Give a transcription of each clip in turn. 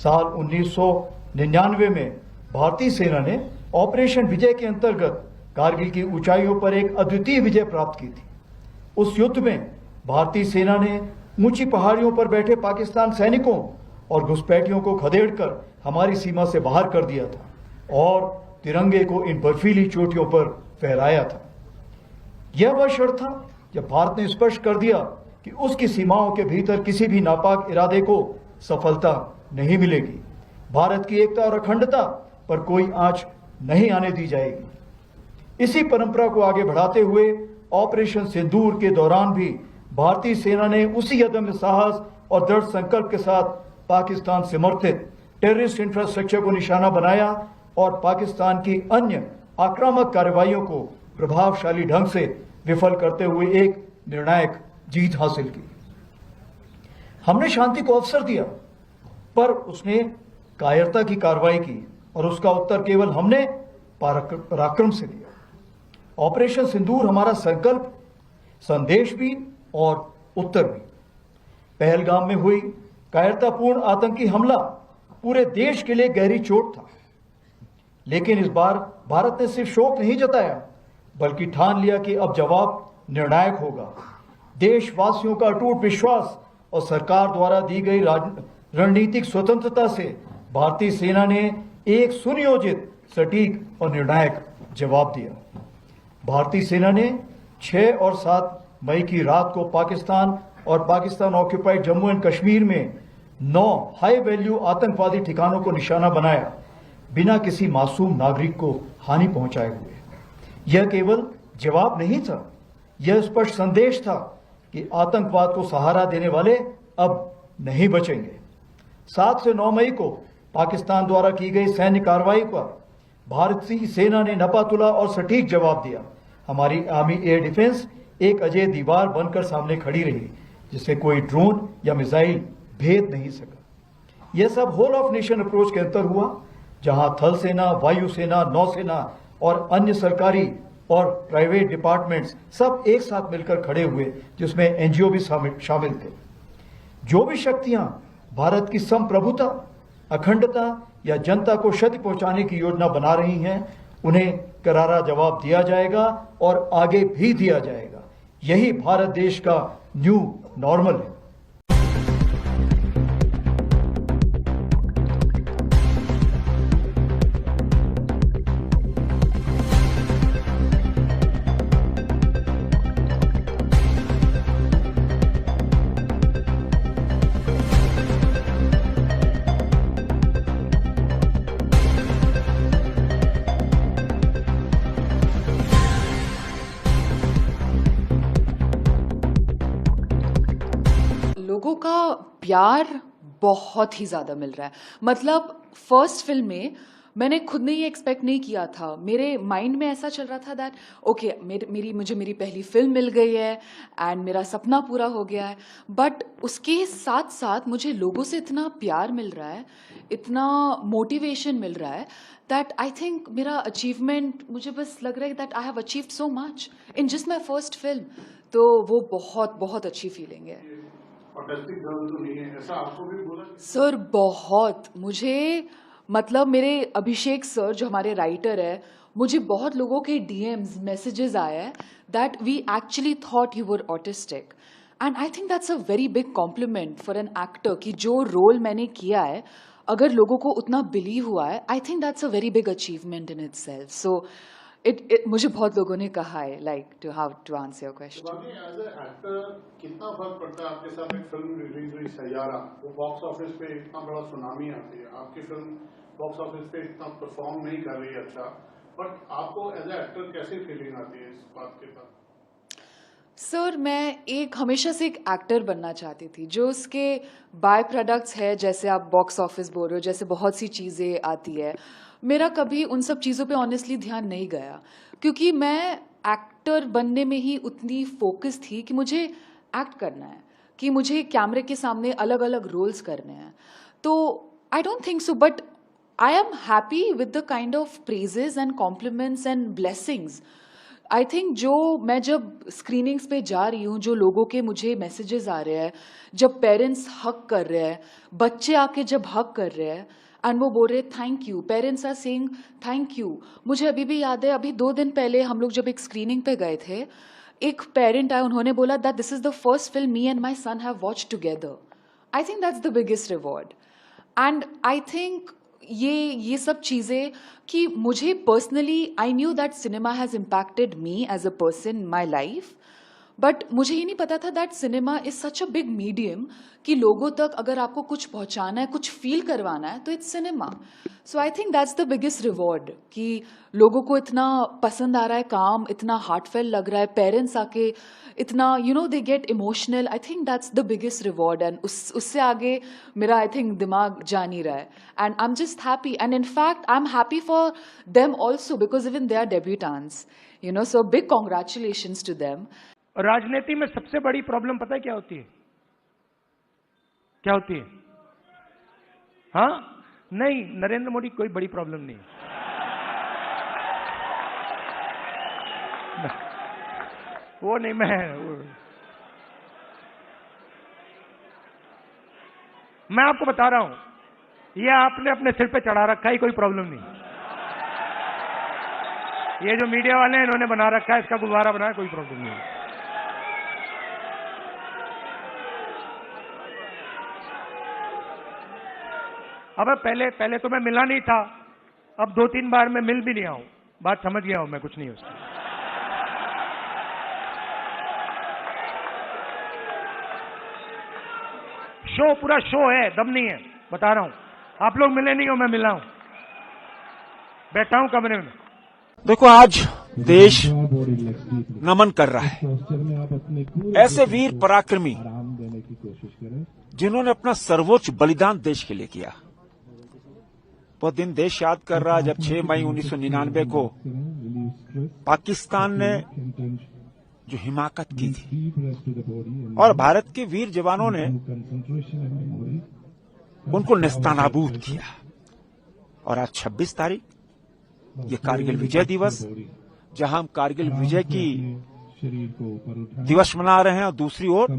साल 1999 में भारतीय सेना ने ऑपरेशन विजय के अंतर्गत कारगिल की ऊंचाइयों पर एक अद्वितीय विजय प्राप्त की थी। उस युद्ध में भारतीय सेना ने ऊंची पहाड़ियों पर बैठे पाकिस्तान सैनिकों और घुसपैठियों को खदेड़कर हमारी सीमा से बाहर कर दिया था और तिरंगे को इन बर्फीली चोटियों पर फहराया था। यह वह क्षण था जब भारत ने स्पष्ट कर दिया कि उसकी सीमाओं के भीतर किसी भी नापाक इरादे को सफलता नहीं मिलेगी। भारत की एकता और अखंडता पर कोई आंच नहीं आने दी जाएगी। इसी परंपरा को आगे बढ़ाते हुए ऑपरेशन सिंदूर के दौरान भी भारतीय सेना ने उसी अदम्य साहस और दृढ़ संकल्प के साथ पाकिस्तान समर्थित टेररिस्ट इंफ्रास्ट्रक्चर को निशाना बनाया और पाकिस्तान की अन्य आक्रामक कार्रवाइयों को प्रभावशाली ढंग से विफल करते हुए एक निर्णायक जीत हासिल की। हमने शांति को अवसर दिया, पर उसने कायरता की कार्रवाई की और उसका उत्तर केवल हमने पराक्रम से दिया। ऑपरेशन सिंदूर हमारा संकल्प, संदेश भी और उत्तर भी। पहलगाम में हुई कायरतापूर्ण आतंकी हमला पूरे देश के लिए गहरी चोट था, लेकिन इस बार भारत ने सिर्फ शोक नहीं जताया, बल्कि ठान लिया कि अब जवाब निर्णायक होगा। देशवासियों का अटूट विश्वास और सरकार द्वारा दी गई रणनीतिक स्वतंत्रता से भारतीय सेना ने एक सुनियोजित, सटीक और निर्णायक जवाब दिया। भारतीय सेना ने 6 और 7 मई की रात को पाकिस्तान और पाकिस्तान ऑक्यूपाइड जम्मू एंड कश्मीर में 9 हाई वैल्यू आतंकवादी ठिकानों को निशाना बनाया, बिना किसी मासूम नागरिक को हानि पहुंचाए हुए। यह केवल जवाब नहीं था, यह स्पष्ट संदेश था कि आतंकवाद को सहारा देने वाले अब नहीं बचेंगे। 7 से 9 मई को पाकिस्तान द्वारा की गई सैन्य कार्रवाई पर भारतीय सेना ने नपातुला और सटीक जवाब दिया। हमारी आर्मी एयर डिफेंस एक अजय दीवार बनकर सामने खड़ी रही, जिसे कोई ड्रोन या मिसाइल भेद नहीं सका। यह सब होल ऑफ नेशन अप्रोच के अंतर हुआ, जहां थल सेना, वायु सेना, नौसेना और अन्य सरकारी और प्राइवेट डिपार्टमेंट्स सब एक साथ मिलकर खड़े हुए, जिसमें एनजीओ भी शामिल थे। जो भी शक्तियां भारत की संप्रभुता, अखंडता या जनता को क्षति पहुंचाने की योजना बना रही हैं, उन्हें करारा जवाब दिया जाएगा और आगे भी दिया जाएगा। यही भारत देश का न्यू नॉर्मल है। लोगों का प्यार बहुत ही ज़्यादा मिल रहा है। मतलब फर्स्ट फिल्म में मैंने खुद ने ये एक्सपेक्ट नहीं किया था। मेरे माइंड में ऐसा चल रहा था दैट ओके, मुझे मेरी पहली फिल्म मिल गई है एंड मेरा सपना पूरा हो गया है। बट उसके साथ साथ मुझे लोगों से इतना प्यार मिल रहा है, इतना मोटिवेशन मिल रहा है दैट आई थिंक मेरा अचीवमेंट, मुझे बस लग रहा है that I have achieved so much in just my first film. तो वो बहुत बहुत अच्छी फीलिंग है। तो नहीं है ऐसा आपको भी बोला सर? बहुत, मुझे मतलब मेरे अभिषेक सर जो हमारे राइटर है, मुझे बहुत लोगों के डीएम्स मैसेजेस आए हैं that we actually thought you were autistic and I think that's a very big compliment for an actor कि जो रोल मैंने किया है अगर लोगों को उतना बिलीव हुआ है, I think that's a very big achievement in itself. So मुझे बहुत लोगों ने कहा है like to how to answer your question. As a actor कितना फर्क पड़ता है? आपके साथ एक फिल्म रिलीज हुई सैयारा, वो बॉक्स ऑफिस पे इतना बड़ा सुनामी आती है, आपकी फिल्म बॉक्स ऑफिस पे इतना परफॉर्म नहीं कर रही है अच्छा, बट आपको एज ए एक्टर कैसी फीलिंग आती है इस बात के साथ? सर, मैं हमेशा से एक एक्टर बनना चाहती थी। जो उसके बाय प्रोडक्ट्स है, जैसे आप बॉक्स ऑफिस बोल रहे हो, जैसे बहुत सी चीज़ें आती है, मेरा कभी उन सब चीज़ों पे ऑनेस्टली ध्यान नहीं गया, क्योंकि मैं एक्टर बनने में ही उतनी फोकस थी कि मुझे एक्ट करना है, कि मुझे कैमरे के सामने अलग अलग रोल्स करने हैं। तो I don't think so, but I am happy with the kind of praises and compliments and blessings I think जो मैं जब स्क्रीनिंग्स पे जा रही हूँ, जो लोगों के मुझे मैसेजेस आ रहे हैं, जब पेरेंट्स हक कर रहे हैं, बच्चे आके जब हक कर रहे हैं एंड वो बोल रहे thank you, parents are saying thank you. मुझे अभी भी याद है, अभी 2 दिन पहले हम लोग जब एक स्क्रीनिंग पे गए थे, एक पेरेंट आए, उन्होंने बोला that this is the first film me and my son have watched together. I think that's the biggest reward. And I think ये सब चीज़ें कि मुझे personally I knew that cinema has impacted me as a person in my life, but मुझे ये नहीं पता था that cinema is such a big medium कि लोगों तक अगर आपको कुछ पहुंचाना है, कुछ फील करवाना है, तो it's cinema. So I think that's the biggest reward कि लोगों को इतना पसंद आ रहा है काम, इतना हार्टफेल लग रहा है, पेरेंट्स आके इतना they get emotional. I think that's the biggest reward and उससे आगे मेरा आई थिंक दिमाग जा नहीं रहा है। And I am just happy and in fact I am happy for them also because even they are debutantes, so big congratulations to them. राजनीति में सबसे बड़ी प्रॉब्लम पता है क्या होती है? क्या होती है? हाँ, नहीं, नरेंद्र मोदी कोई बड़ी प्रॉब्लम नहीं है। वो नहीं, मैं आपको बता रहा हूं, ये आपने अपने सिर पे चढ़ा रखा है, कोई प्रॉब्लम नहीं। ये जो मीडिया वाले हैं, इन्होंने बना रखा है, इसका गुब्बारा बनाया, कोई प्रॉब्लम नहीं। अब पहले तो मैं मिला नहीं था, अब 2-3 बार मैं मिल भी लिया हूं, बात समझ गया हूं मैं, कुछ नहीं उसकी। शो, पूरा शो है, दम नहीं है, बता रहा हूं। आप लोग मिले नहीं हो, मैं मिला हूं, बैठा हूं कमरे में। देखो, आज देश नमन कर रहा है ऐसे वीर पराक्रमी जिन्होंने अपना सर्वोच्च बलिदान देश के लिए किया। वह दिन देश याद कर रहा है जब 6 मई 1999 को पाकिस्तान ने जो हिमाकत की थी और भारत के वीर जवानों ने उनको नेस्तनाबूद किया। और आज 26 तारीख, ये कारगिल विजय दिवस, जहां हम कारगिल विजय की दिवस मना रहे हैं और दूसरी ओर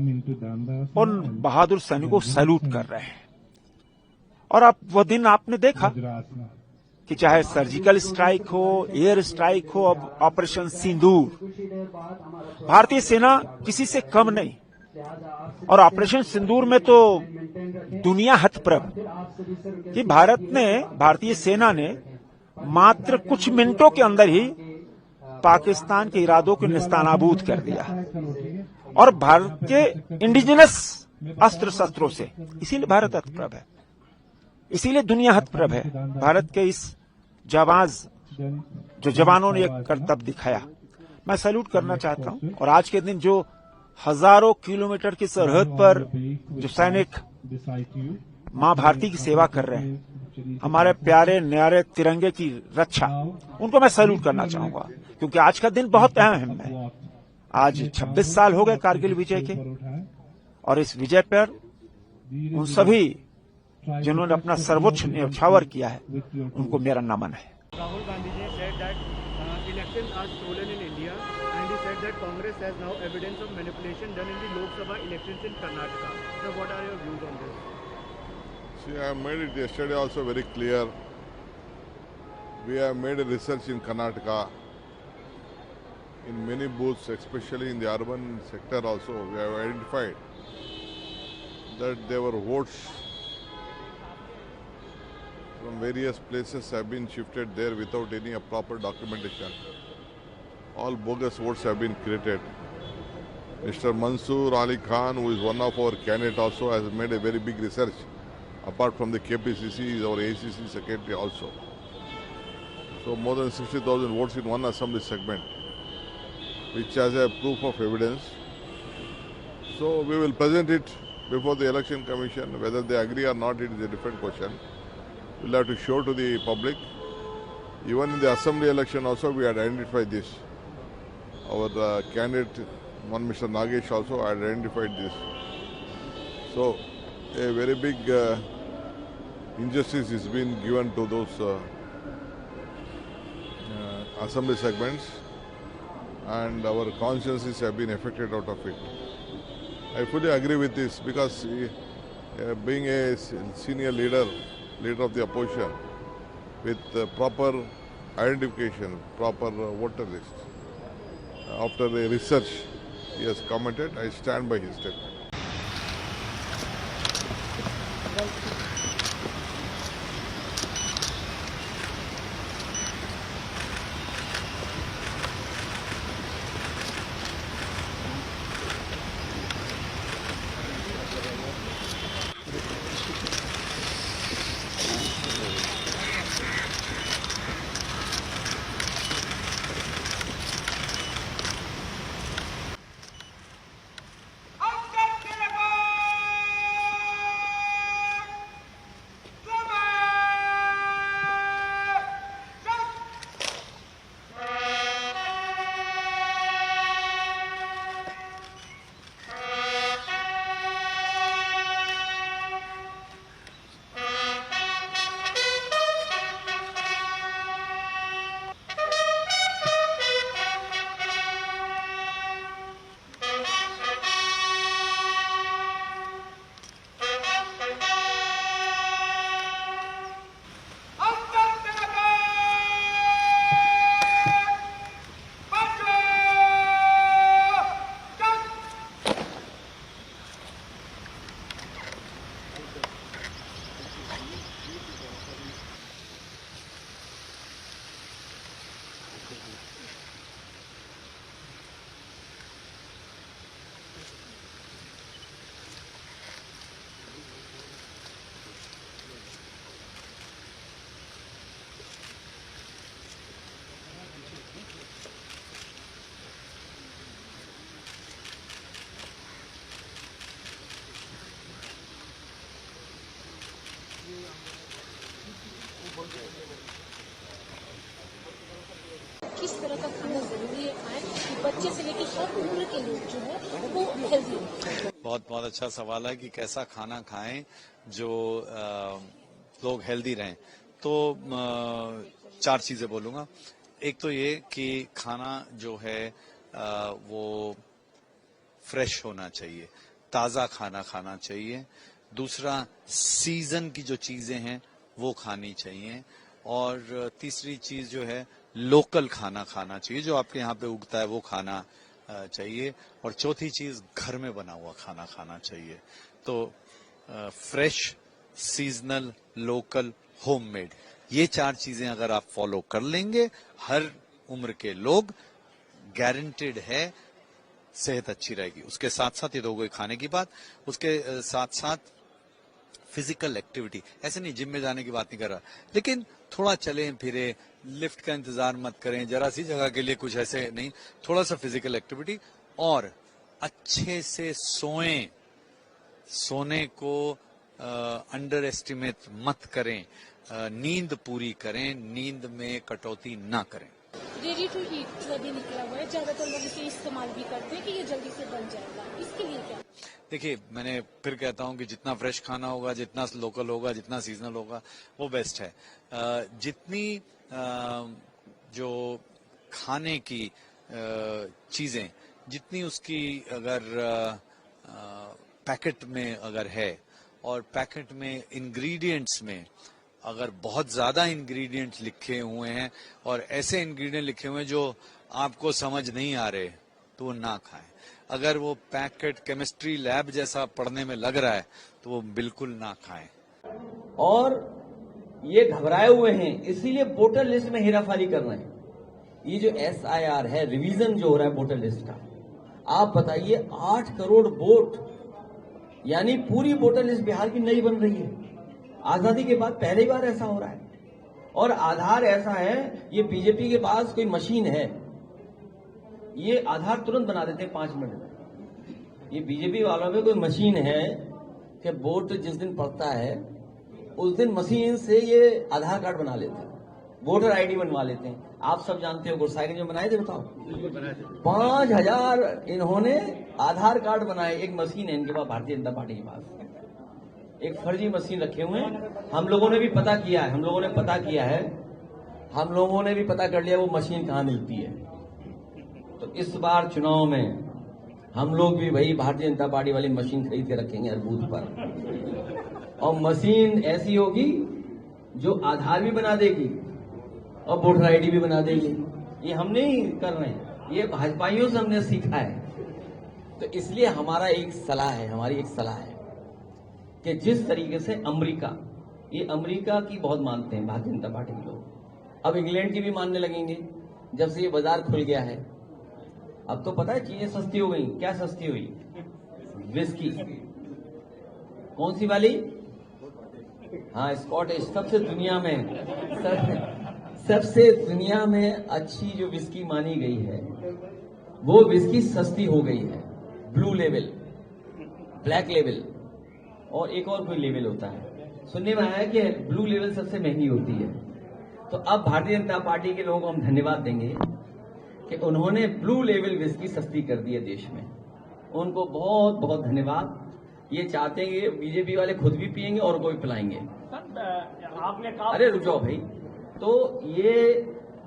उन बहादुर सैनिकों को सैल्यूट कर रहे हैं। और अब वह दिन आपने देखा कि चाहे सर्जिकल स्ट्राइक हो, एयर स्ट्राइक हो, अब ऑपरेशन सिंदूर, भारतीय सेना किसी से कम नहीं। और ऑपरेशन सिंदूर में तो दुनिया हतप्रभ कि भारतीय सेना ने मात्र कुछ मिनटों के अंदर ही पाकिस्तान के इरादों को नेस्तनाबूद कर दिया और भारत के इंडिजिनस अस्त्र शस्त्रों से। इसीलिए भारत हतप्रभ है, इसीलिए दुनिया हतप्रभ है। भारत के इस जाबाज जो जवानों ने एक करतब दिखाया, मैं सैल्यूट करना चाहता हूं। और आज के दिन जो हजारों किलोमीटर की सरहद पर जो सैनिक मां भारती की सेवा कर रहे हैं, हमारे प्यारे न्यारे तिरंगे की रक्षा, उनको मैं सैल्यूट करना चाहूंगा, क्योंकि आज का दिन बहुत अहम है। आज 26 साल हो गए कारगिल विजय के, और इस विजय पर उन सभी जिन्होंने अपना सर्वोच्च न्यौछावर किया है, उनको मेरा नमन है। Rahul Gandhi ji said that elections are stolen in India, and he said that Congress has now evidence of manipulation done in the Lok Sabha elections in Karnataka. So what are your views on this? See, I have made it yesterday also very clear. We have made a research in Karnataka. In many booths, especially in the urban sector also, we have identified that there were votes from various places have been shifted there without any proper documentation. All bogus votes have been created. Mr. Mansoor Ali Khan, who is one of our candidates also, has made a very big research. Apart from the KPCC, is our ACC secretary also. So more than 60,000 votes in one assembly segment, which has a proof of evidence. So we will present it before the election commission. Whether they agree or not, it is a different question. We'll have to show to the public. Even in the assembly election also, we had identified this. Our candidate, one Mr. Nagesh also had identified this. So a very big injustice is being given to those assembly segments. and our consciences have been affected out of it. I fully agree with this because being a senior leader of the opposition with proper identification, proper voter list, after the research he has commented, I stand by his statement. किस तरह का खाना जरूरी है खाएं कि बच्चे से लेकर हर उम्र के लोग जो है वो हेल्दी हो। बहुत बहुत अच्छा सवाल है कि कैसा खाना खाएं जो लोग हेल्दी रहें। तो 4 चीजें बोलूंगा। एक तो ये कि खाना जो है वो फ्रेश होना चाहिए, ताजा खाना खाना चाहिए। दूसरा, सीजन की जो चीजें हैं वो खानी चाहिए। और तीसरी चीज जो है लोकल खाना खाना चाहिए, जो आपके यहाँ पे उगता है वो खाना चाहिए। और चौथी चीज घर में बना हुआ खाना खाना चाहिए। तो फ्रेश, सीजनल, लोकल, होममेड, ये 4 चीजें अगर आप फॉलो कर लेंगे, हर उम्र के लोग, गारंटेड है सेहत अच्छी रहेगी। उसके साथ साथ, ये तो हो गई खाने की बात, उसके साथ साथ फिजिकल एक्टिविटी। ऐसे नहीं जिम में जाने की बात नहीं कर रहा, लेकिन थोड़ा चलें फिरें, लिफ्ट का इंतजार मत करें, जरा सी जगह के लिए कुछ ऐसे नहीं, थोड़ा सा फिजिकल एक्टिविटी। और अच्छे से सोएं, सोने को अंडर एस्टिमेट मत करें, नींद पूरी करें, नींद में कटौती ना करें। रेडी टू ईट जो अभी निकला हुआ है, ज्यादातर लोग इसे इस्तेमाल भी करते हैं कि ये जल्दी से बन जाएगा, इसके लिए क्या? देखिए, मैंने फिर कहता हूं कि जितना फ्रेश खाना होगा, जितना लोकल होगा, जितना सीजनल होगा, वो बेस्ट है। जितनी जो खाने की चीजें, जितनी उसकी अगर पैकेट में अगर है, और पैकेट में इंग्रेडिएंट्स में अगर बहुत ज्यादा इंग्रेडिएंट्स लिखे हुए हैं और ऐसे इंग्रेडिएंट लिखे हुए हैं जो आपको समझ नहीं आ रहे, तो वो ना खाएं। अगर वो पैकेट केमिस्ट्री लैब जैसा पढ़ने में लग रहा है, तो वो बिल्कुल ना खाएं। और ये घबराए हुए हैं, इसीलिए वोटर लिस्ट में हेराफेरी कर रहे हैं। ये जो SIR है, रिवीजन जो हो रहा है वोटर लिस्ट का, आप बताइए 8 करोड़ वोट, यानी पूरी वोटर लिस्ट बिहार की नई बन रही है। आजादी के बाद पहली बार ऐसा हो रहा है। और आधार ऐसा है, ये बीजेपी के पास कोई मशीन है, ये आधार तुरंत बना देते हैं 5 मिनट में। ये बीजेपी वालों में कोई मशीन है कि वोट जिस दिन पड़ता है उस दिन मशीन से ये आधार कार्ड बना लेते हैं, वोटर ID बनवा लेते हैं। आप सब जानते हो, गुरसाई जो बनाए थे, बताओ 5000 इन्होंने आधार कार्ड बनाए। एक मशीन है इनके पास, भारतीय जनता पार्टी के पास एक फर्जी मशीन रखे हुए हैं। हम लोगों ने भी पता किया है, हम लोगों ने पता कर लिया वो मशीन कहाँ मिलती है। तो इस बार चुनाव में हम लोग भी वही भारतीय जनता पार्टी वाली मशीन खरीद के रखेंगे हर बूथ पर, और मशीन ऐसी होगी जो आधार भी बना देगी और वोटर आईडी भी बना देगी। ये हम नहीं कर रहे हैं, ये भाजपाइयों से हमने सीखा है। तो इसलिए हमारी एक सलाह है कि जिस तरीके से अमेरिका की बहुत मानते हैं भारतीय जनता पार्टी के लोग, अब इंग्लैंड की भी मानने लगेंगे जब से ये बाजार खुल गया है। अब तो पता है चीजें सस्ती हो गई। क्या सस्ती हुई? विस्की। कौन सी वाली? हाँ, स्कॉटिश। सबसे दुनिया में अच्छी जो विस्की मानी गई है वो विस्की सस्ती हो गई है। ब्लू लेवल, ब्लैक लेवल और एक और कोई लेवल होता है, सुनने में आया है कि ब्लू लेवल सबसे महंगी होती है। तो अब भारतीय जनता पार्टी के लोगों को हम धन्यवाद देंगे कि उन्होंने ब्लू लेवल विस्की सस्ती कर दी है देश में। उनको बहुत बहुत धन्यवाद। ये चाहते हैं कि बीजेपी वाले खुद भी पिएंगे और को भी पिलाएंगे। आपने कहा, अरे रुक जाओ भाई। तो ये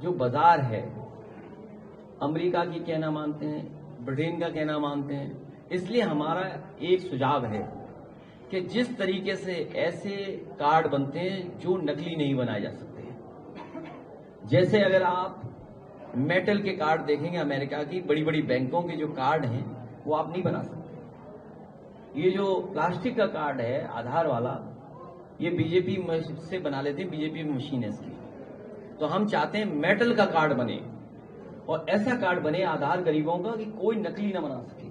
जो बाजार है, अमेरिका की कहना मानते हैं, ब्रिटेन का कहना मानते हैं, इसलिए हमारा एक सुझाव है कि जिस तरीके से ऐसे कार्ड बनते हैं जो नकली नहीं बनाए जा सकते, जैसे अगर आप मेटल के कार्ड देखेंगे अमेरिका की बड़ी बड़ी बैंकों के जो कार्ड हैं वो आप नहीं बना सकते। ये जो प्लास्टिक का कार्ड है आधार वाला, ये बीजेपी से बना लेते हैं, बीजेपी मशीन है इसकी। तो हम चाहते हैं मेटल का कार्ड बने और ऐसा कार्ड बने आधार गरीबों का कि कोई नकली ना बना सके।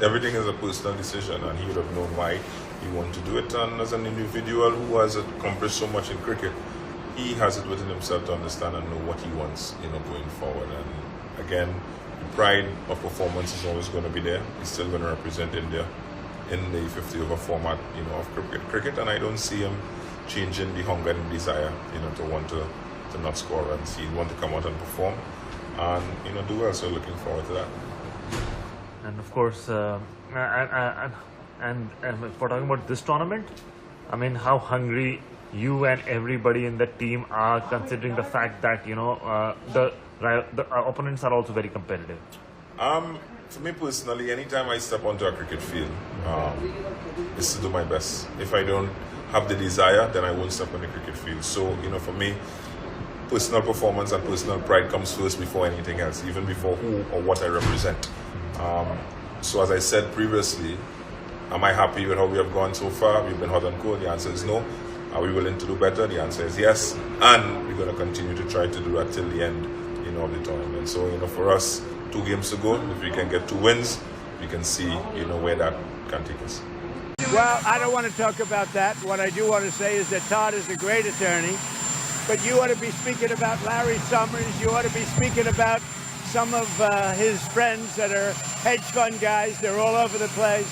Everything is a personal decision, and he would have known why he wanted to do it. And as an individual who has accomplished so much in cricket, he has it within himself to understand and know what he wants, going forward. And again, the pride of performance is always going to be there. He's still going to represent India in the 50 over format, of cricket. And I don't see him changing the hunger and desire, to want to not score runs. He want to come out and perform, and do well. So looking forward to that. And of course, and if we're talking about this tournament, I mean, how hungry you and everybody in the team are, considering the fact that the opponents are also very competitive. For me personally, anytime I step onto a cricket field, is to do my best. If I don't have the desire, then I won't step on the cricket field. So, for me, personal performance and personal pride comes first before anything else, even before who or what I represent. So as I said previously, am I happy with how we have gone so far? We've been hot and cold. The answer is no. Are we willing to do better? The answer is yes. And we're going to continue to try to do that till the end, of the tournament. So, for us, 2 games to go. If we can get 2 wins, we can see, where that can take us. well, I don't want to talk about that. What I do want to say is that Todd is a great attorney, but you ought to be speaking about Larry Summers. You ought to be speaking about some of his friends that are hedge fund guys. They're all over the place.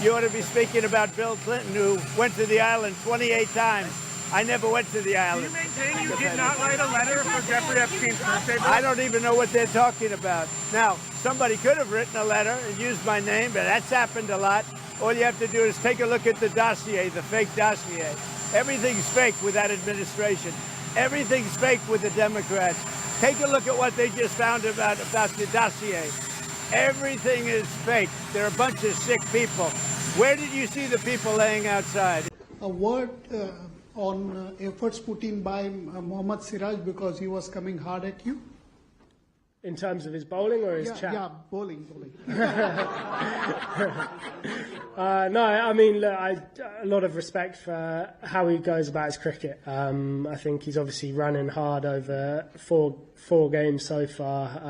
You ought to be speaking about Bill Clinton, who went to the island 28 times. I never went to the island. Do you maintain you did not write a letter for Jeffrey Epstein's birthday? I don't even know what they're talking about. Now, somebody could have written a letter and used my name, but that's happened a lot. All you have to do is take a look at the dossier, the fake dossier. Everything's fake with that administration. Everything's fake with the Democrats. Take a look at what they just found about the dossier. Everything is fake. They're a bunch of sick people. Where did you see the people laying outside? A word on efforts put in by Mohammad Siraj because he was coming hard at you? In terms of his bowling or his chat? Yeah, bowling. No, I mean, look, a lot of respect for how he goes about his cricket. I think he's obviously running hard over four games so far,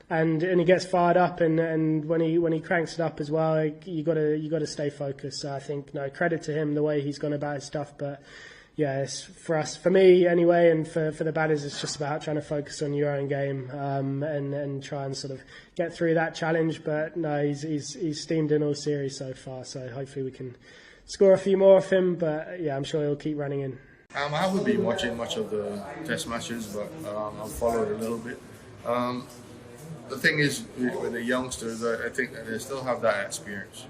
and he gets fired up, and when he cranks it up as well, you got to stay focused. So I think credit to him the way he's gone about his stuff, but. Yeah, it's for me anyway, and for the batters, it's just about trying to focus on your own game and try and sort of get through that challenge. But no, he's steamed in all series so far, so hopefully we can score a few more of him. But yeah, I'm sure he'll keep running in. I haven't been watching much of the test matches, but I've followed a little bit. The thing is, with the youngsters, I think that they still have that experience,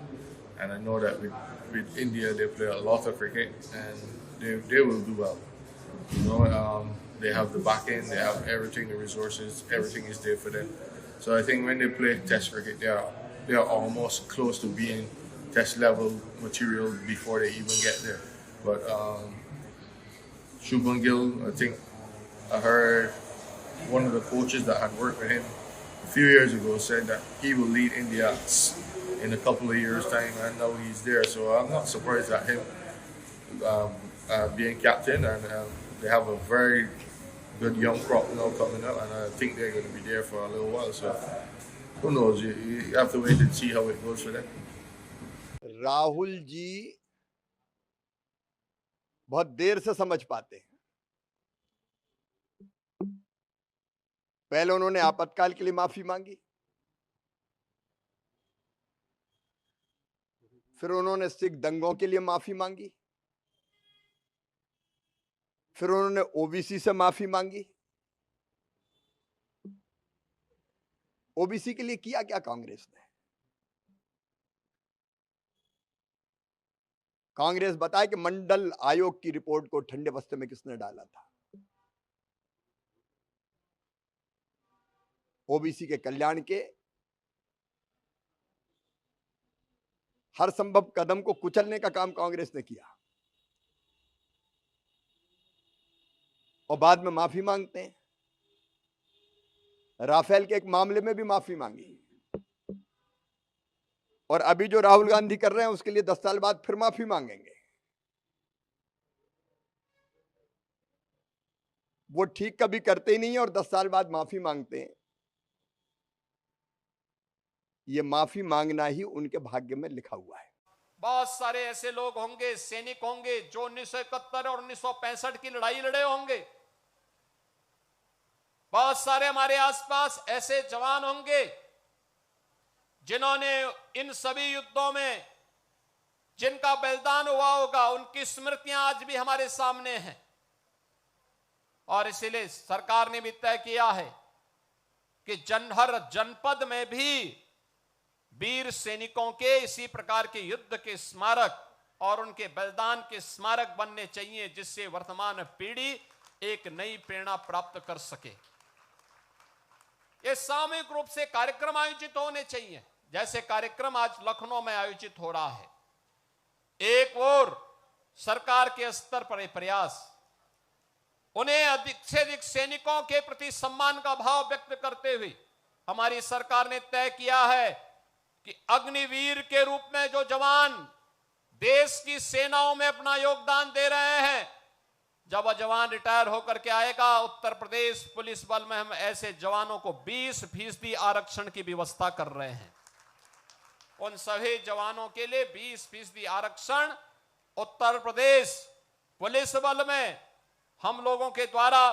and I know that with India they play a lot of cricket and. They will do well. They have the back end, they have everything, the resources, everything is there for them. So I think when they play Test cricket, they are almost close to being Test level material before they even get there. But Shubman Gill, I think I heard one of the coaches that had worked with him a few years ago said that he will lead India in a couple of years' time, and now he's there. So I'm not surprised at him being captain, and they have a very good young crop now coming up, and I think they're going to be there for a little while. So who knows? You have to wait and see how it goes for them. Rahul ji बहुत देर से समझ पाते हैं। पहले उन्होंने आपातकाल के लिए माफी मांगी, फिर उन्होंने सिख दंगों के लिए माफी मांगी, फिर उन्होंने ओबीसी से माफी मांगी। ओबीसी के लिए किया क्या कांग्रेस ने? कांग्रेस बताए कि मंडल आयोग की रिपोर्ट को ठंडे बस्ते में किसने डाला था। ओबीसी के कल्याण के हर संभव कदम को कुचलने का काम कांग्रेस ने किया, और बाद में माफी मांगते हैं। राफेल के एक मामले में भी माफी मांगी, और अभी जो राहुल गांधी कर रहे हैं उसके लिए 10 साल बाद फिर माफी मांगेंगे। वो ठीक कभी करते ही नहीं है और 10 साल बाद माफी मांगते हैं। ये माफी मांगना ही उनके भाग्य में लिखा हुआ है। बहुत सारे ऐसे लोग होंगे, सैनिक होंगे जो 1971 और 1965 की लड़ाई लड़े होंगे। बहुत सारे हमारे आसपास ऐसे जवान होंगे जिन्होंने इन सभी युद्धों में जिनका बलिदान हुआ होगा, उनकी स्मृतियां आज भी हमारे सामने हैं। और इसीलिए सरकार ने भी तय किया है कि हर जनपद में भी वीर सैनिकों के इसी प्रकार के युद्ध के स्मारक और उनके बलिदान के स्मारक बनने चाहिए, जिससे वर्तमान पीढ़ी एक नई प्रेरणा प्राप्त कर सके। ये सामूहिक रूप से कार्यक्रम आयोजित होने चाहिए, जैसे कार्यक्रम आज लखनऊ में आयोजित हो रहा है। एक ओर सरकार के स्तर पर एक प्रयास, उन्हें अधिक से अधिक सैनिकों के प्रति सम्मान का भाव व्यक्त करते हुए हमारी सरकार ने तय किया है कि अग्निवीर के रूप में जो जवान देश की सेनाओं में अपना योगदान दे रहे हैं, जब वह जवान रिटायर होकर के आएगा, उत्तर प्रदेश पुलिस बल में हम ऐसे जवानों को 20% आरक्षण की व्यवस्था कर रहे हैं। उन सभी जवानों के लिए 20% आरक्षण उत्तर प्रदेश पुलिस बल में हम लोगों के द्वारा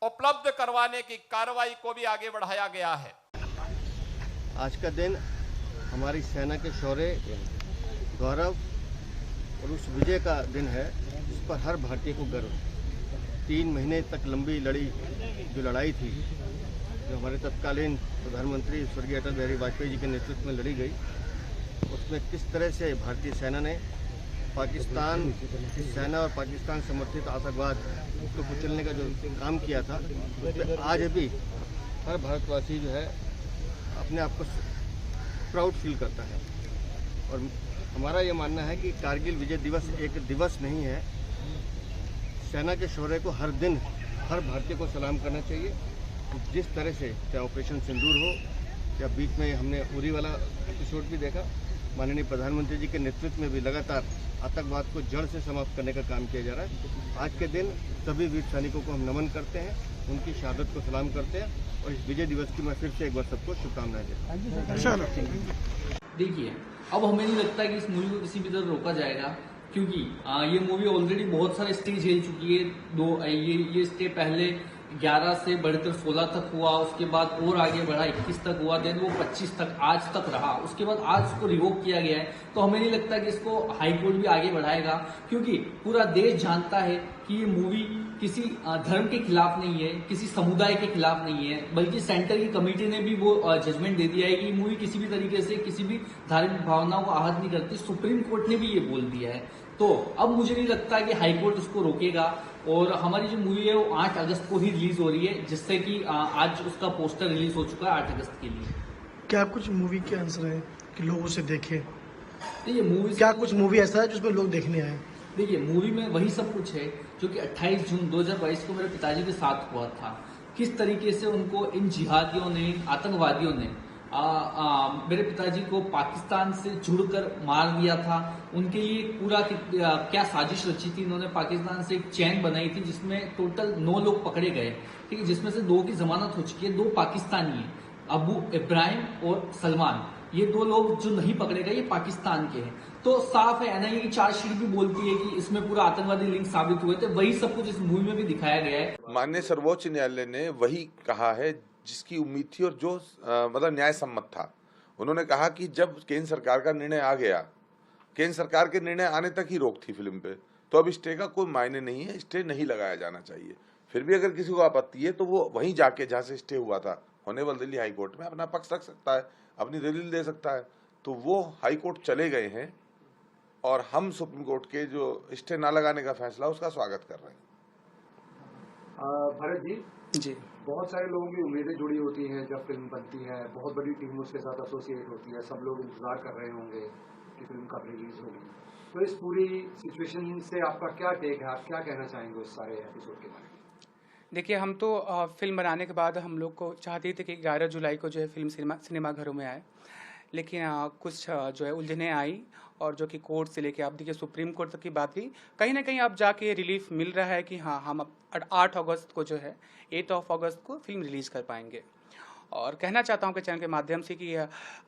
उपलब्ध करवाने की कार्रवाई को भी आगे बढ़ाया गया है। आज का दिन हमारी सेना के शौर्य, गौरव और उस विजय का दिन है जिस पर हर भारतीय को गर्व है। 3 महीने तक लंबी जो लड़ाई थी, जो हमारे तत्कालीन प्रधानमंत्री स्वर्गीय अटल बिहारी वाजपेयी जी के नेतृत्व में लड़ी गई, उसमें किस तरह से भारतीय सेना ने पाकिस्तान सेना और पाकिस्तान समर्थित आतंकवाद को कुचलने का जो काम किया था, उसमें आज भी हर भारतवासी जो है अपने आप को प्राउड फील करता है। और हमारा ये मानना है कि कारगिल विजय दिवस एक दिवस नहीं है। सेना के शौर्य को हर दिन हर भारतीय को सलाम करना चाहिए। जिस तरह से चाहे ऑपरेशन सिंदूर हो या बीच में हमने उरी वाला एपिसोड भी देखा, माननीय प्रधानमंत्री जी के नेतृत्व में भी लगातार आतंकवाद को जड़ से समाप्त करने का काम किया जा रहा है। आज के दिन सभी वीर सैनिकों को हम नमन करते हैं, उनकी शहादत को सलाम करते हैं और इस विजय दिवस की मैं फिर से एक बार सबको शुभकामनाएं देता हूँ। देखिए, अब हमें नहीं लगता कि इस मूवी को किसी भी तरह रोका जाएगा, क्योंकि ये मूवी ऑलरेडी बहुत सारे स्टेज हिल चुकी है। ये स्टे पहले 11 से बढ़कर 16 तक हुआ, उसके बाद और आगे बढ़ा 21 तक हुआ, देन वो 25 तक आज तक रहा, उसके बाद आज उसको रिवोक किया गया है। तो हमें नहीं लगता कि इसको हाई कोर्ट भी आगे बढ़ाएगा, क्योंकि पूरा देश जानता है कि ये मूवी किसी धर्म के खिलाफ नहीं है, किसी समुदाय के खिलाफ नहीं है, बल्कि सेंटर की कमेटी ने भी वो जजमेंट दे दिया है कि मूवी किसी भी तरीके से किसी भी धार्मिक भावनाओं को आहत नहीं करती। सुप्रीम कोर्ट ने भी ये बोल दिया है। तो अब मुझे नहीं लगता कि हाई कोर्ट उसको रोकेगा और हमारी जो मूवी है वो 8 अगस्त को ही रिलीज हो रही है, जिससे कि आज उसका पोस्टर रिलीज हो चुका है 8 अगस्त के लिए। क्या आप कुछ मूवी के आंसर है कि लोग उसे देखें? देखिए मूवी, क्या कुछ मूवी ऐसा है जिसमें लोग देखने आए? देखिए मूवी में वही सब कुछ है जो कि 28 जून 2022 को मेरे पिताजी के साथ हुआ था। किस तरीके से उनको इन जिहादियों ने, आतंकवादियों ने मेरे पिताजी को पाकिस्तान से जुड़कर मार दिया था। उनके लिए पूरा क्या साजिश रची थी। इन्होंने पाकिस्तान से एक चैन बनाई थी जिसमें टोटल 9 लोग पकड़े गए, ठीक है, जिसमें से 2 की जमानत हो चुकी है। 2 पाकिस्तानी हैं, अबू इब्राहिम और सलमान। ये 2 लोग जो नहीं पकड़े गए ये पाकिस्तान के हैं। तो साफ है, एनआईए की चार्जशीट भी बोलती है कि इसमें पूरा आतंकवादी लिंक साबित हुए थे। वही सब कुछ इस मूवी में भी दिखाया गया है। माननीय सर्वोच्च न्यायालय ने वही कहा है जिसकी उम्मीद थी और जो मतलब न्याय सम्मत था। उन्होंने कहा कि जब केंद्र सरकार का निर्णय आ गया, केंद्र सरकार के निर्णय आने तक ही रोक थी फिल्म पे, तो अब स्टे का कोई मायने नहीं है, स्टे नहीं लगाया जाना चाहिए। फिर भी अगर किसी को आपत्ति है तो वो वहीं जाके जहाँ से स्टे हुआ था होनेबल दिल्ली हाई कोर्ट में अपना पक्ष रख सकता है, अपनी दलील दे सकता है। तो वो हाई कोर्ट चले गए हैं और हम सुप्रीम कोर्ट के जो स्टे ना लगाने का फैसला उसका स्वागत कर रहे हैं। भरत जी, बहुत सारे लोगों की उम्मीदें जुड़ी होती हैं जब फिल्म बनती है, बहुत बड़ी टीम उसके साथ एसोसिएट होती है, सब लोग इंतजार कर रहे होंगे कि फिल्म कब रिलीज होगी। तो इस पूरी सिचुएशन से आपका क्या टेक है, आप क्या कहना चाहेंगे उस सारे एपिसोड के बारे में? देखिए, हम तो फिल्म बनाने के बाद हम लोग को चाहते थे कि 11 जुलाई को जो है फिल्म सिनेमाघरों में आए, लेकिन कुछ जो है उलझने आई और जो कि कोर्ट से लेके आप देखिए सुप्रीम कोर्ट तक की बात हुई। कहीं ना कहीं अब जाके रिलीफ मिल रहा है कि हाँ, हम 8 अगस्त को जो है 8 अगस्त को फिल्म रिलीज कर पाएंगे। और कहना चाहता हूँ कि चैनल के माध्यम से कि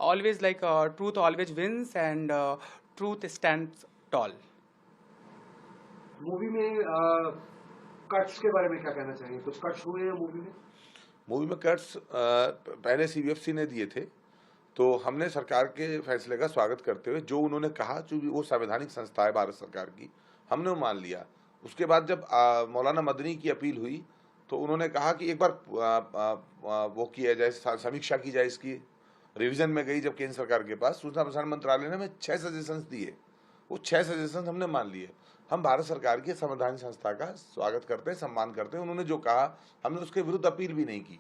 always like truth always wins and truth stands tall. Movie में कट्स के बारे में क्या कहना चाहिए? कुछ कट्स हुए हैं मूवी में? मूवी में कट्स पहले सीबीएफसी ने दिए थे, तो हमने सरकार के फैसले का स्वागत करते हुए जो उन्होंने कहा, चूंकि वो संवैधानिक संस्था है भारत सरकार की, हमने वो मान लिया। उसके बाद जब मौलाना मदनी की अपील हुई तो उन्होंने कहा कि एक बार वो किया जाए, समीक्षा की जाए, इसकी रिवीजन में गई। जब केंद्र सरकार के पास सूचना प्रसारण मंत्रालय ने हमें 6 सजेशंस दिए, वो 6 सजेशंस हमने मान लिए। हम भारत सरकार की संवैधानिक संस्था का स्वागत करते हैं, सम्मान करते हैं। उन्होंने जो कहा हमने उसके विरुद्ध अपील भी नहीं की।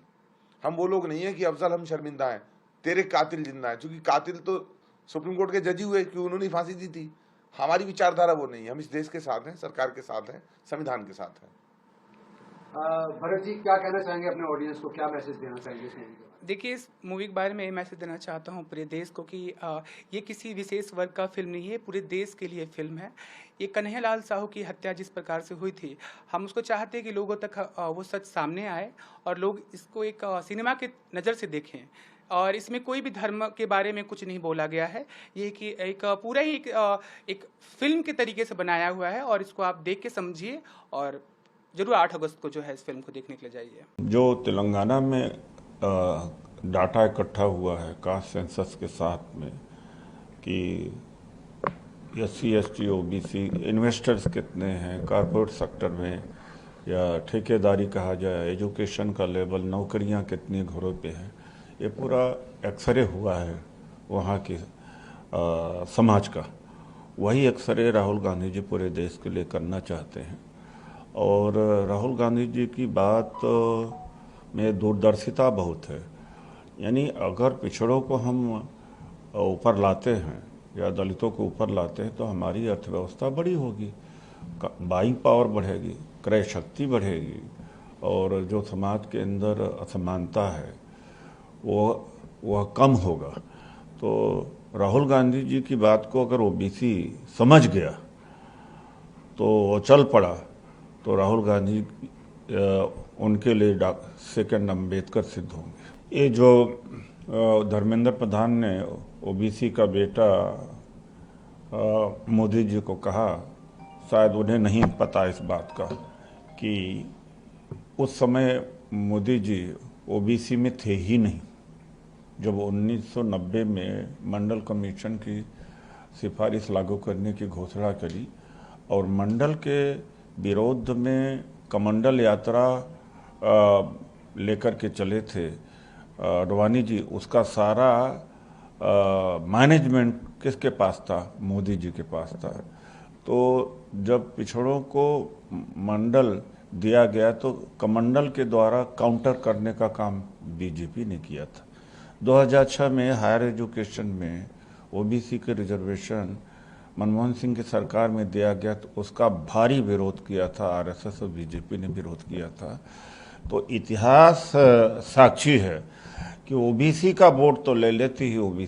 हम वो लोग नहीं है कि अफजल हम शर्मिंदा हैं, तेरे कातिल जिंदा है, क्योंकि कातिल तो सुप्रीम कोर्ट के जज हुए क्योंकि उन्होंने फांसी दी थी। हमारी विचारधारा वो नहीं है। हम इस देश के साथ हैं, सरकार के साथ हैं, संविधान के साथ हैं। भरत जी, क्या कहना चाहेंगे अपने ऑडियंस को, क्या मैसेज देना चाहेंगे इस मूवी के बारे में? देखिए, इस मूवी के बारे में ये मैसेज देना चाहता हूँ पूरे देश को कि ये किसी विशेष वर्ग का फिल्म नहीं है, पूरे देश के लिए फिल्म है। ये कन्हैयालाल साहू की हत्या जिस प्रकार से हुई थी, हम उसको चाहते हैं कि लोगों तक वो सच सामने आए और लोग इसको एक सिनेमा के नज़र से देखें। और इसमें कोई भी धर्म के बारे में कुछ नहीं बोला गया है। ये कि एक पूरा ही एक फिल्म के तरीके से बनाया हुआ है और इसको आप देख के समझिए और जरूर 8 अगस्त को जो है इस फिल्म को देखने के लिए जाइए। जो तेलंगाना में डाटा इकट्ठा हुआ है कास्ट सेंसस के साथ में कि SC ST OBC इन्वेस्टर्स कितने हैं कॉर्पोरेट सेक्टर में, या ठेकेदारी कहा जाए, एजुकेशन का लेवल, नौकरियां कितनी घरों पे हैं, ये पूरा एक्सरे हुआ है वहाँ की समाज का। वही एक्सरे राहुल गांधी जी पूरे देश के लिए करना चाहते हैं। और राहुल गांधी जी की बात में दूरदर्शिता बहुत है। यानी अगर पिछड़ों को हम ऊपर लाते हैं या दलितों को ऊपर लाते हैं तो हमारी अर्थव्यवस्था बड़ी होगी, बाइंग पावर बढ़ेगी, क्रय शक्ति बढ़ेगी और जो समाज के अंदर असमानता है वह कम होगा। तो राहुल गांधी जी की बात को अगर OBC समझ गया तो चल पड़ा तो राहुल गांधी उनके लिए सेकंड अम्बेडकर सिद्ध होंगे। ये जो धर्मेंद्र प्रधान ने OBC का बेटा मोदी जी को कहा, शायद उन्हें नहीं पता इस बात का कि उस समय मोदी जी OBC में थे ही नहीं। जब 1990 में मंडल कमीशन की सिफारिश लागू करने की घोषणा करी और मंडल के विरोध में कमंडल यात्रा लेकर के चले थे अडवाणी जी, उसका सारा मैनेजमेंट किसके पास था? मोदी जी के पास था। तो जब पिछड़ों को मंडल दिया गया तो कमंडल के द्वारा काउंटर करने का काम बीजेपी ने किया था। 2006 में हायर एजुकेशन में ओबीसी के रिजर्वेशन मनमोहन सिंह की सरकार में दिया गया तो उसका भारी विरोध किया था, आरएसएस और बीजेपी ने विरोध किया था। तो इतिहास साक्षी है कि ओबीसी का वोट तो ले लेती ही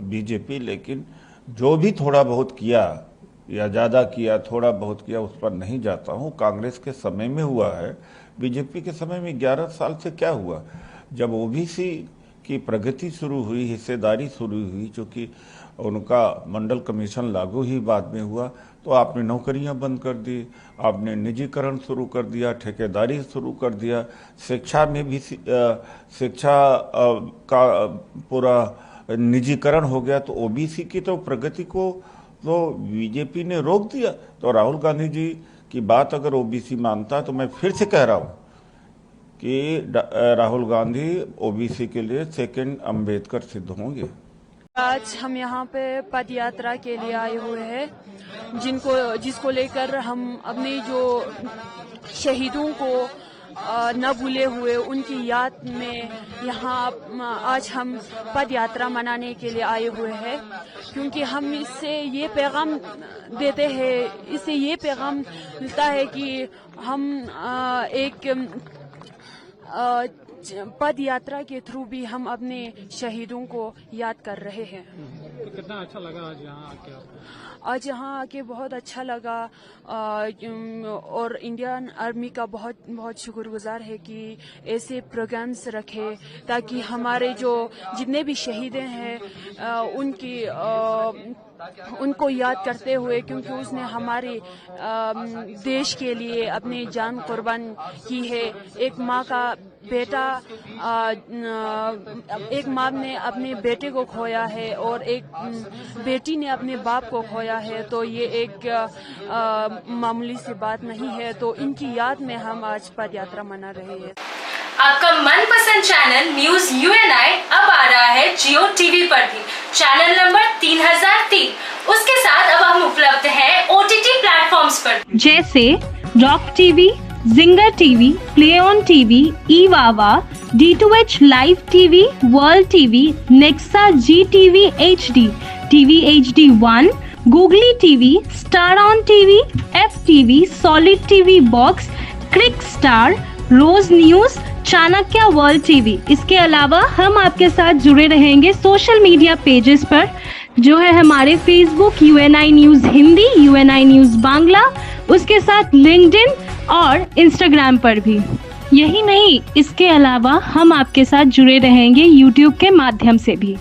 बीजेपी, लेकिन जो भी थोड़ा बहुत किया या ज़्यादा किया, थोड़ा बहुत किया, उस पर नहीं जाता हूँ। कांग्रेस के समय में हुआ है, बीजेपी के समय में 11 साल से क्या हुआ? जब ओबीसी की प्रगति शुरू हुई, हिस्सेदारी शुरू हुई, चूँकि उनका मंडल कमीशन लागू ही बाद में हुआ, तो आपने नौकरियां बंद कर दी, आपने निजीकरण शुरू कर दिया, ठेकेदारी शुरू कर दिया, शिक्षा में भी शिक्षा का पूरा निजीकरण हो गया। तो ओबीसी की तो प्रगति को तो बीजेपी ने रोक दिया। तो राहुल गांधी जी की बात अगर ओबीसी मानता है तो मैं फिर से कह रहा हूँ कि राहुल गांधी ओबीसी के लिए सेकंड अंबेडकर सिद्ध होंगे। आज हम यहाँ पे पद यात्रा के लिए आए हुए हैं, जिसको लेकर हम अपने जो शहीदों को न भूले हुए उनकी याद में यहाँ आज हम पद यात्रा मनाने के लिए आए हुए हैं, क्योंकि हम इससे ये पैगाम देते हैं, इससे ये पैगाम मिलता है कि हम एक पद यात्रा के थ्रू भी हम अपने शहीदों को याद कर रहे हैं। तो कितना अच्छा लगा आज यहाँ आके? आज यहाँ आके बहुत अच्छा लगा और इंडियन आर्मी का बहुत बहुत शुक्रगुजार है कि ऐसे प्रोग्राम्स रखे ताकि हमारे जो जितने भी शहीद हैं उनको याद करते हुए, क्योंकि उसने हमारे देश के लिए अपनी जान कुर्बान की है। एक माँ का बेटा, एक माँ ने अपने बेटे को खोया है और एक बेटी ने अपने बाप को खोया है, तो ये एक मामूली सी बात नहीं है। तो इनकी याद में हम आज पद यात्रा मना रहे हैं। आपका मनपसंद चैनल न्यूज यूएनआई अब आ रहा है जियो टीवी पर भी। चैनल नंबर 3003, उसके साथ अब हम उपलब्ध हैं ओटीटी प्लेटफॉर्म्स पर, जैसे rock TV, ginger TV, play on TV, ईवावा, D2H live TV, world TV, Nexa G TV HD, TV HD1, googly TV, star on TV, FTV, solid TV box, cric star, रोज news, Chanakya world TV. इसके अलावा हम आपके साथ जुड़े रहेंगे social media pages पर, जो है हमारे Facebook UNI news Hindi, UNI news Bangla, उसके साथ लिंक्डइन और इंस्टाग्राम पर भी। यही नहीं, इसके अलावा हम आपके साथ जुड़े रहेंगे यूट्यूब के माध्यम से भी।